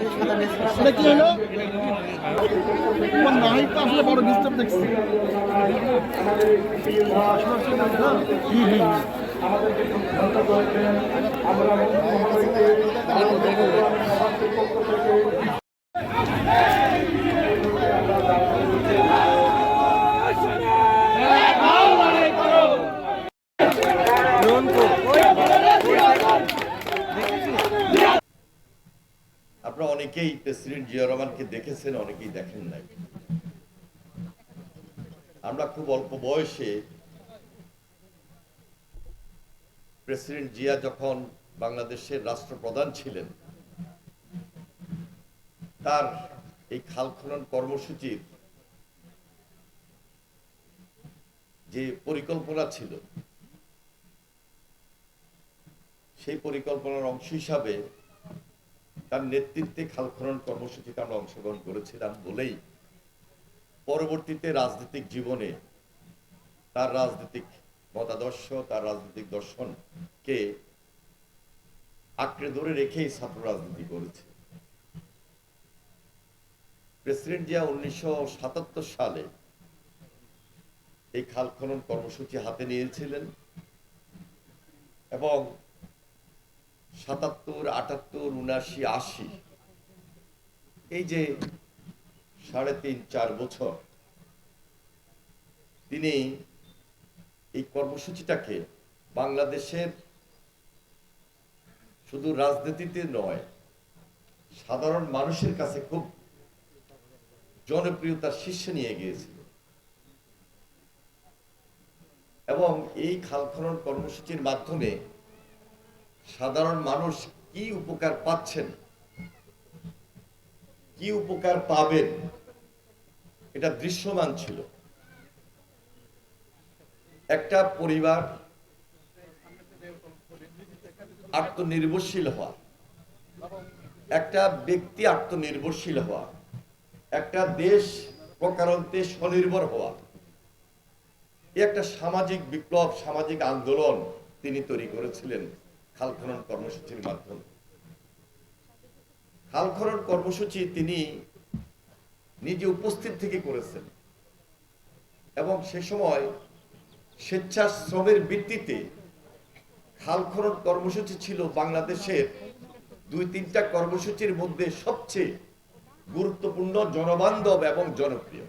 এটা কি হলো? তোমার নাহিদ তো আসলে বড় ডিস্টার্ব দেখছি। আপনারা অনেকেই প্রেসিডেন্ট জিয়া রহমানকে দেখেছেন, অনেকেই দেখেন নাই। আমরা খুব অল্প বয়সে প্রেসিডেন্ট জিয়া যখন বাংলাদেশের রাষ্ট্রপ্রধান ছিলেন, তার এই খাল খনন কর্মসূচির যে পরিকল্পনা ছিল, সেই পরিকল্পনার অংশ হিসাবে তার নেতৃত্বে খাল খনন কর্মসূচিতে আমরা অংশগ্রহণ করেছিলাম বলেই পরবর্তীতে রাজনৈতিক জীবনে তার রাজনৈতিক মতাদর্শ, তার রাজনৈতিক দর্শনকে আঁকড়ে ধরে রেখেই ছাত্র রাজনীতি করেছে। প্রেসিডেন্ট জিয়া 1977 সালে এই খাল খনন কর্মসূচি হাতে নিয়েছিলেন এবং 77, 78, 79, 80 এই যে 3.5-4 বছর তিনি এই কর্মসূচিটাকে বাংলাদেশের শুধু রাজনীতিতে নয়, সাধারণ মানুষের কাছে খুব জনপ্রিয়তার শীর্ষে নিয়ে গিয়েছিল। এবং এই খাল খনন কর্মসূচির মাধ্যমে সাধারণ মানুষ কি উপকার পাচ্ছেন, কি উপকার পাবেন, এটা দৃশ্যমান ছিল। একটা পরিবার আত্মনির্ভরশীল হওয়া, একটা ব্যক্তি আত্মনির্ভরশীল হওয়া, একটা দেশ প্রকারান্তে স্বনির্ভর হওয়া, একটা সামাজিক বিপ্লব, সামাজিক আন্দোলন তিনি তৈরি করেছিলেন খাল খনন কর্মসূচির মাধ্যমে। খাল খনন কর্মসূচি তিনি নিজে উপস্থিত থেকে করেছেন এবং সে সময় স্বেচ্ছাশ্রমের ভিত্তিতে খাল খনন কর্মসূচি ছিল বাংলাদেশের 2-3টা কর্মসূচির মধ্যে সবচেয়ে গুরুত্বপূর্ণ, জনবান্ধব এবং জনপ্রিয়।